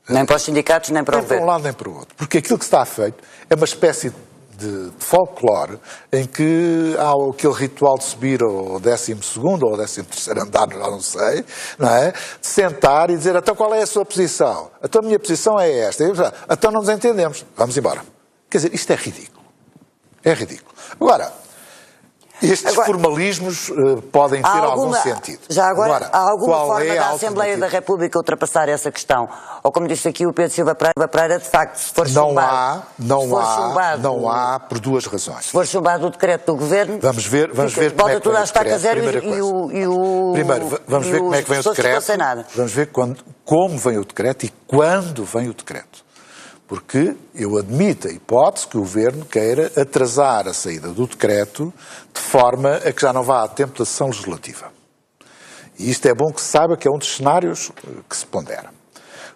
Nem para os sindicatos, nem para o Nem para um governo. lado, nem para o outro. Porque aquilo que está feito é uma espécie de folclore em que há aquele ritual de subir ao 12º ou ao 13º andar, já não sei, não é? De sentar e dizer, então qual é a sua posição? Então a minha posição é esta. Então não nos entendemos. Vamos embora. Quer dizer, isto é ridículo. É ridículo. Agora, estes formalismos podem ter algum sentido. Já agora, há alguma forma da a Assembleia da República ultrapassar essa questão? Ou como disse aqui o Pedro Silva Pereira, de facto, se for chumbado... Não há, por duas razões. Se for chumbado o decreto do Governo... Vamos ver como é que vem o decreto. Primeiro, vamos ver como é que vem o decreto. Vamos ver como vem o decreto e quando vem o decreto. Porque eu admito a hipótese que o Governo queira atrasar a saída do decreto de forma a que já não vá a tempo da sessão legislativa. E isto é bom que se saiba que é um dos cenários que se pondera.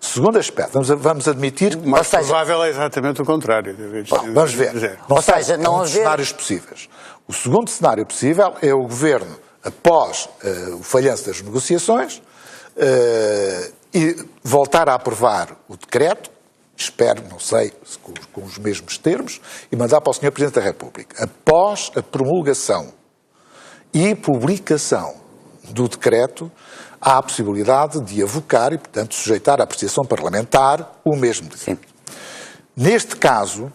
Segundo aspecto, vamos admitir... O mais provável é exatamente o contrário. Vamos ver. Não há cenários possíveis. O segundo cenário possível é o Governo, após o falhanço das negociações, e voltar a aprovar o decreto, espero, não sei, com os mesmos termos, e mandar para o Sr. Presidente da República. Após a promulgação e publicação do decreto, há a possibilidade de avocar e, portanto, sujeitar à apreciação parlamentar o mesmo decreto. Sim. Neste caso,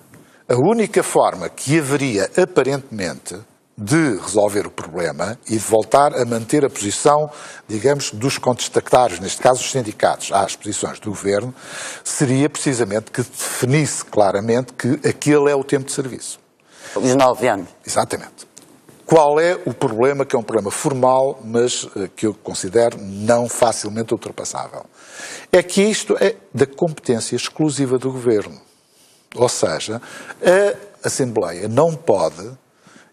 a única forma que haveria, aparentemente, de resolver o problema e de voltar a manter a posição, digamos, dos contestatários, neste caso os sindicatos, às posições do Governo, seria precisamente que definisse claramente que aquele é o tempo de serviço. Os 9 anos. Exatamente. Qual é o problema, que é um problema formal, mas que eu considero não facilmente ultrapassável? É que isto é da competência exclusiva do Governo. Ou seja, a Assembleia não pode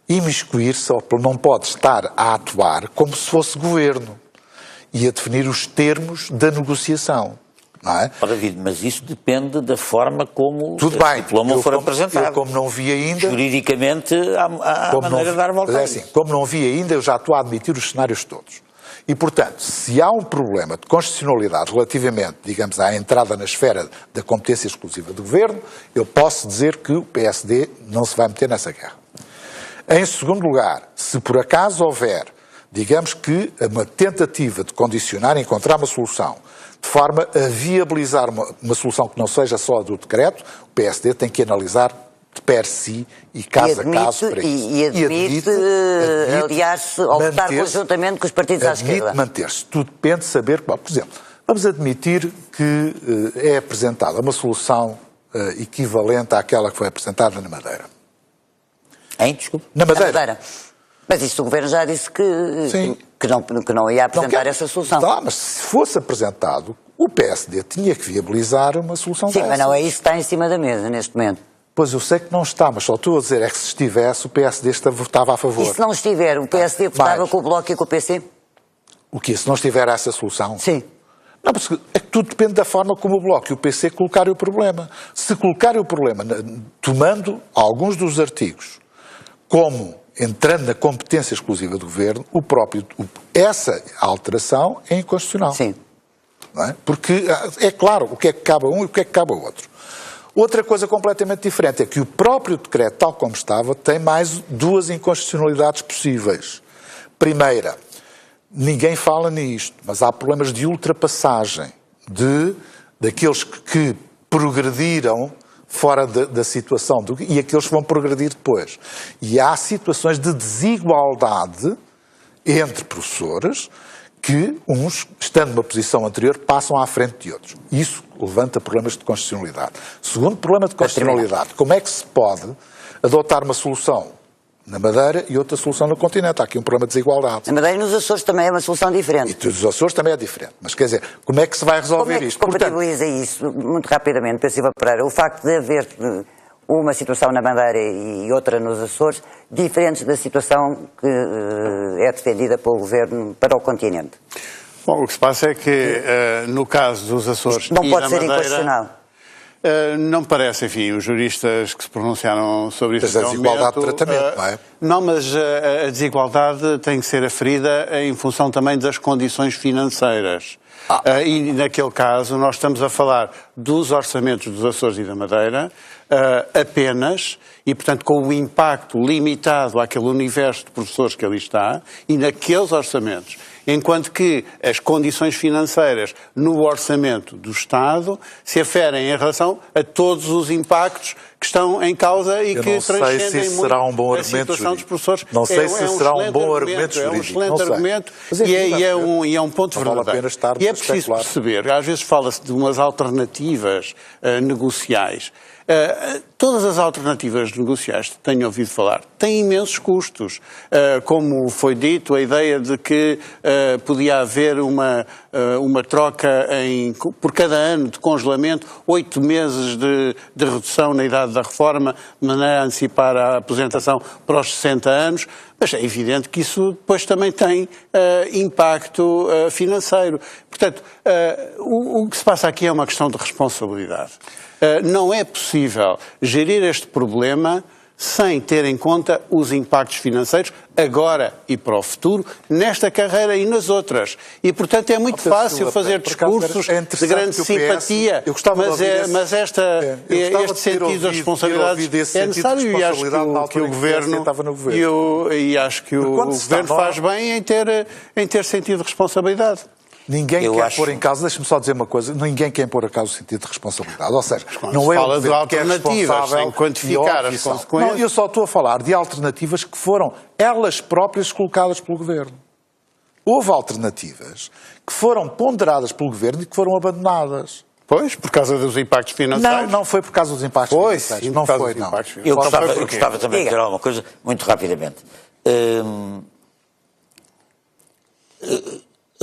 imiscuir-se, ou não pode estar a atuar como se fosse Governo e a definir os termos da negociação. Não é? Ora, David, mas isso depende da forma como o diploma for apresentado. Eu, como não vi ainda... Juridicamente, há maneira de dar volta a isso. Como não vi ainda, eu já estou a admitir os cenários todos. E, portanto, se há um problema de constitucionalidade relativamente, digamos, à entrada na esfera da competência exclusiva do Governo, eu posso dizer que o PSD não se vai meter nessa guerra. Em segundo lugar, se por acaso houver, digamos que uma tentativa de condicionar e encontrar uma solução de forma a viabilizar uma solução que não seja só a do decreto, o PSD tem que analisar de per si e caso a caso para isso. E admite aliás-se ou votar conjuntamente com os partidos à esquerda. Admite manter-se. Tudo depende de saber... Por exemplo, vamos admitir que é apresentada uma solução equivalente àquela que foi apresentada na Madeira. Hein? Desculpe. Na Madeira. Mas isso o Governo já disse que não ia apresentar essa solução. Tá, mas se fosse apresentado, o PSD tinha que viabilizar uma solução dessa. Sim, mas não é isso que está em cima da mesa neste momento. Pois eu sei que não está, mas só estou a dizer é que se estivesse, o PSD votava a favor. E se não estiver, o PSD votava com o Bloco e com o PC? O quê? Se não estiver essa solução? Sim. Não, mas é que tudo depende da forma como o Bloco e o PC colocarem o problema. Se colocarem o problema tomando alguns dos artigos como entrando na competência exclusiva do Governo, essa alteração é inconstitucional. Sim. Não é? Porque é claro o que é que cabe a um e o que é que cabe ao outro. Outra coisa completamente diferente é que o próprio decreto, tal como estava, tem mais duas inconstitucionalidades possíveis. Primeira, ninguém fala nisto, mas há problemas de ultrapassagem daqueles que progrediram fora da situação e aqueles que vão progredir depois. E há situações de desigualdade entre professores que uns, estando numa posição anterior, passam à frente de outros. Isso levanta problemas de constitucionalidade. Segundo problema de constitucionalidade, como é que se pode adotar uma solução na Madeira e outra solução no continente? Há aqui um problema de desigualdade. Na Madeira e nos Açores também é uma solução diferente. E nos Açores também é diferente. Mas quer dizer, como é que se vai resolver Como é que isto? se compatibiliza isso, muito rapidamente, Pedro Silva Pereira, o facto de haver uma situação na Madeira e outra nos Açores, diferentes da situação que é defendida pelo Governo para o continente? Bom, o que se passa é que, no caso dos Açores Não e pode da ser Madeira, inconstitucional. Não parece, enfim, os juristas que se pronunciaram sobre isso. Mas a desigualdade de tratamento, não é? Não, mas a desigualdade tem que ser aferida em função também das condições financeiras. E naquele caso nós estamos a falar dos orçamentos dos Açores e da Madeira apenas, e portanto com o impacto limitado àquele universo de professores que ali está, e naqueles orçamentos. Enquanto que as condições financeiras no orçamento do Estado se aferem em relação a todos os impactos que estão em causa e que transcendem muito a situação dos professores. Não sei se será um bom argumento jurídico. É um excelente argumento e é um ponto verdadeiro. E é preciso perceber, às vezes fala-se de umas alternativas negociais. Todas as alternativas negociais que tenho ouvido falar têm imensos custos. Como foi dito, a ideia de que podia haver uma troca por cada ano de congelamento, 8 meses de redução na idade da reforma, de maneira a antecipar a aposentação para os 60 anos, mas é evidente que isso depois também tem impacto financeiro. Portanto, o que se passa aqui é uma questão de responsabilidade. Não é possível gerir este problema sem ter em conta os impactos financeiros, agora e para o futuro, nesta carreira e nas outras. E, portanto, é muito fácil fazer discursos de grande simpatia, mas este sentido da responsabilidade é necessário, e acho que o Governo faz bem em ter sentido de responsabilidade. Ninguém quer pôr em causa, deixa-me só dizer uma coisa, ninguém quer pôr em causa o sentido de responsabilidade. Ou seja, não é o Governo que é responsável sem quantificar as consequências. Não, eu só estou a falar de alternativas que foram elas próprias colocadas pelo Governo. Houve alternativas que foram ponderadas pelo Governo e que foram abandonadas. Pois, por causa dos impactos financeiros? Não foi por causa dos impactos financeiros. Não foi, não. Eu gostava também de dizer alguma coisa, muito rapidamente.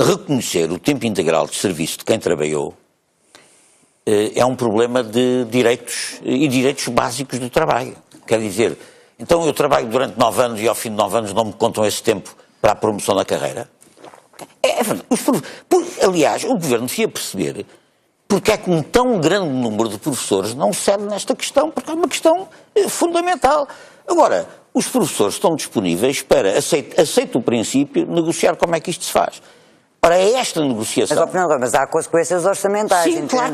Reconhecer o tempo integral de serviço de quem trabalhou é um problema de direitos e direitos básicos do trabalho. Quer dizer, então eu trabalho durante 9 anos e ao fim de 9 anos não me contam esse tempo para a promoção da carreira? É verdade. Aliás, o Governo devia perceber porque é que um tão grande número de professores não cede nesta questão, porque é uma questão fundamental. Agora, os professores estão disponíveis para, aceito o princípio, negociar como é que isto se faz. Para esta negociação... Mas há consequências orçamentais. Sim, claro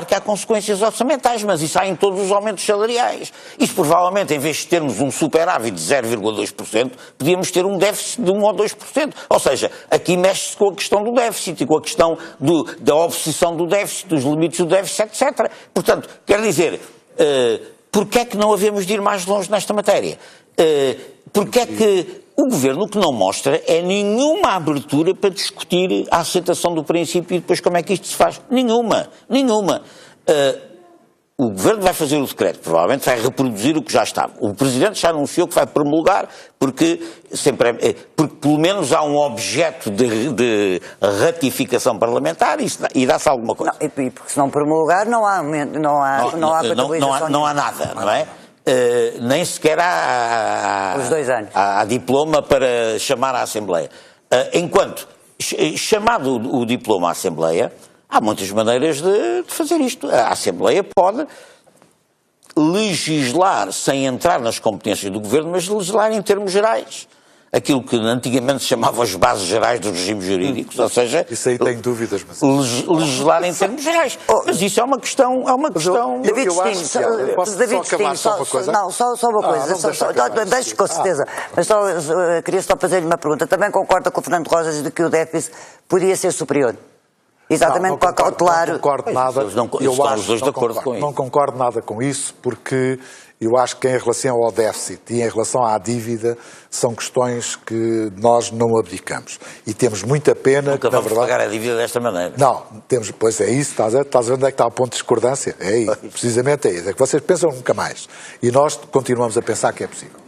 que há consequências orçamentais, mas isso há em todos os aumentos salariais. Isso provavelmente, em vez de termos um superávit de 0,2%, podíamos ter um déficit de 1 ou 2%. Ou seja, aqui mexe-se com a questão do déficit e com a questão da obsessão do déficit, dos limites do déficit, etc. Portanto, quer dizer, porque é que não havemos de ir mais longe nesta matéria? Porque é que o Governo o que não mostra é nenhuma abertura para discutir a aceitação do princípio e depois como é que isto se faz. Nenhuma. O Governo vai fazer o decreto, provavelmente vai reproduzir o que já estava. O Presidente já anunciou que vai promulgar, porque pelo menos há um objeto de ratificação parlamentar e dá-se alguma coisa. Não, e porque se não promulgar não há compatibilização. Não há nada, não é? Nem sequer os 2 anos. há diploma para chamar à Assembleia. Enquanto, chamado o diploma à Assembleia, há muitas maneiras de fazer isto. A Assembleia pode legislar sem entrar nas competências do Governo, mas legislar em termos gerais. Aquilo que antigamente se chamava as bases gerais dos regimes jurídicos, ou seja... Isso aí tenho dúvidas, mas... Legislar em termos gerais. Mas isso é uma questão... David Destino, só uma coisa. Não, só uma coisa. Deixo com certeza. Mas queria só fazer-lhe uma pergunta. Também concorda com o Fernando Rosas de que o déficit podia ser superior? Exatamente, para cautelar. Não concordo nada. Estão os dois de acordo com isso. Não concordo nada com isso, porque eu acho que em relação ao déficit e em relação à dívida são questões que nós não abdicamos. E temos muita pena... Nunca vamos pagar a dívida desta maneira. Não, temos, pois é isso, estás a ver onde é que está o ponto de discordância? É aí, precisamente é isso. É que vocês pensam nunca mais. E nós continuamos a pensar que é possível.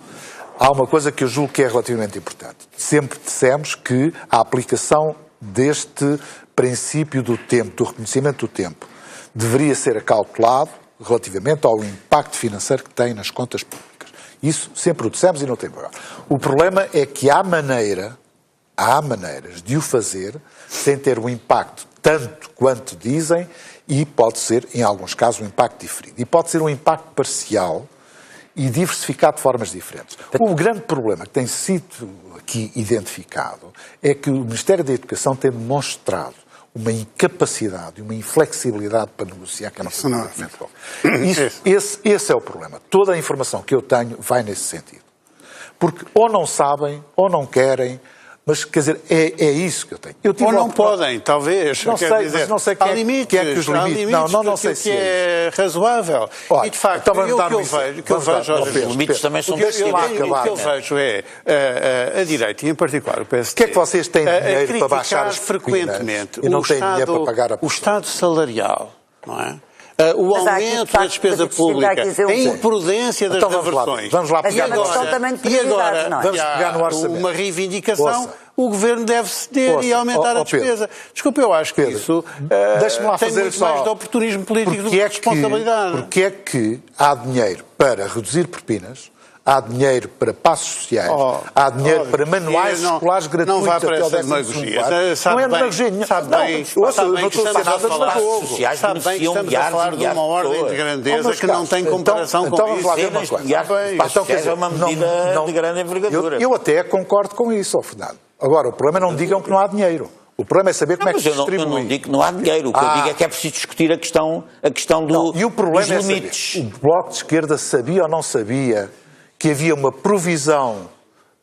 Há uma coisa que eu julgo que é relativamente importante. Sempre dissemos que a aplicação deste princípio do tempo, do reconhecimento do tempo, deveria ser acautelado relativamente ao impacto financeiro que tem nas contas públicas. Isso sempre o dissemos e não tem problema. O problema é que há maneiras de o fazer sem ter um impacto tanto quanto dizem e pode ser, em alguns casos, um impacto diferido. E pode ser um impacto parcial e diversificado de formas diferentes. O grande problema que tem sido aqui identificado é que o Ministério da Educação tem demonstrado uma incapacidade, uma inflexibilidade para negociar que esse é o problema. Toda a informação que eu tenho vai nesse sentido. Porque ou não sabem, ou não querem, mas, quer dizer, é isso que eu tenho. Ou não podem, talvez. Não sei, dizer, mas não sei quem é que os limites. Não sei se é razoável. Olha, e, de facto, então o que eu vejo... Os limites também são o que eu vejo é a direita, e em particular o PSD... O que é que vocês têm dinheiro para baixar as frequentemente e não têm dinheiro para pagar a... O Estado salarial, não é? O aumento da despesa pública, a imprudência das reversões. Vamos lá pegar. E agora, vamos pegar no orçamento. Uma reivindicação, o Governo deve ceder e aumentar a despesa. Desculpe, eu acho que isso tem muito mais de oportunismo político do que responsabilidade. Porque é que há dinheiro para reduzir propinas, há dinheiro para passos sociais, há dinheiro para manuais escolares gratuitos. Não vá para essa demagogia. Não é demagogia. Sabe bem que sociais beneficiam milhares de uma ordem de grandeza que não tem comparação com isso. É uma medida de grande envergadura. Eu até concordo com isso, Fernando. Agora, o problema é não digam que não há dinheiro. O problema é saber como é que se distribui. Eu não digo que não há dinheiro. O que eu digo é que é preciso discutir a questão e o problema dos limites. É saber. O Bloco de Esquerda sabia ou não sabia que havia uma provisão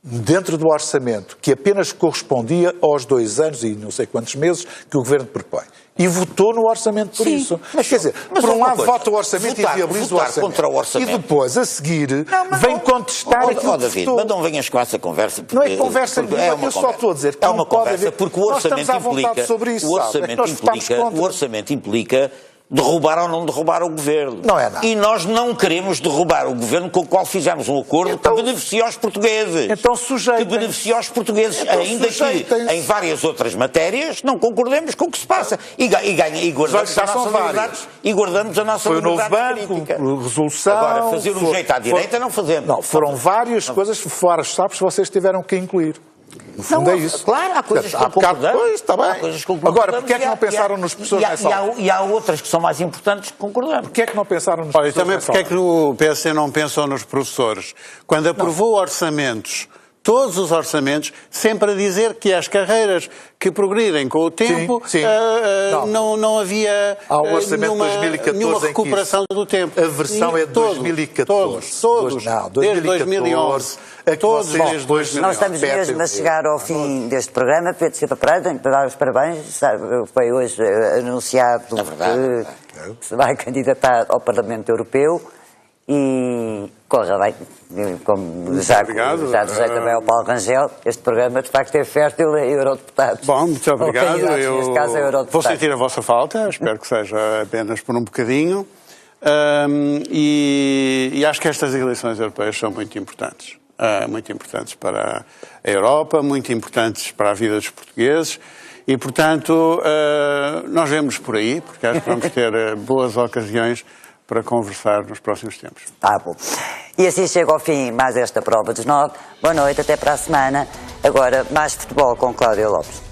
dentro do orçamento que apenas correspondia aos 2 anos e não sei quantos meses que o Governo propõe. E votou no orçamento por isso. Mas, quer dizer, por um lado vota o orçamento e viabiliza o orçamento. Contra o orçamento. E depois, a seguir, vem contestar aquilo que David, mas não venhas com essa conversa. Não é conversa nenhuma, eu só estou a dizer que é uma conversa, porque o orçamento implica derrubar ou não derrubar o Governo. Não é nada. E nós não queremos derrubar o Governo com o qual fizemos um acordo que beneficia os portugueses. Então sujeitem. Que beneficia os portugueses, ainda que em várias outras matérias não concordemos com o que se passa. E guardamos a nossa liberdade. E guardamos a nossa liberdade crítica. Foi o resolução. Agora, fazer um jeito à direita não fazemos. Não, foram várias coisas fora os sapos que vocês tiveram que incluir. No fundo é isso. Claro, há coisas que concordamos. Está bem. Agora, porquê é que não pensaram nos professores nessa altura? E há outras que são mais importantes que concordamos. Porquê é que não pensaram nos professores? Olha, também porquê é que o PSD não pensou nos professores? Quando aprovou orçamentos, todos os orçamentos, sempre a dizer que as carreiras que progridem com o tempo não havia nenhuma recuperação do tempo. A versão é de 2014. Todos. Não, desde 2011. Todos desde 2011. Nós estamos mesmo a chegar ao fim deste programa. Pedro Silva Pereira, tenho que dar os parabéns. Foi hoje anunciado que se vai candidatar ao Parlamento Europeu. E corra bem, como já desejei também ao Paulo Rangel, este programa de facto é fértil a eurodeputados. Bom, muito obrigado. Neste caso, vou sentir a vossa falta, espero que seja apenas por um bocadinho. E acho que estas eleições europeias são muito importantes para a Europa, muito importantes para a vida dos portugueses. E, portanto, nós vemos por aí, porque acho que vamos ter boas ocasiões para conversar nos próximos tempos. Bom. E assim chega ao fim mais esta prova dos 9. Boa noite, até para a semana. Agora, mais futebol com Cláudia Lopes.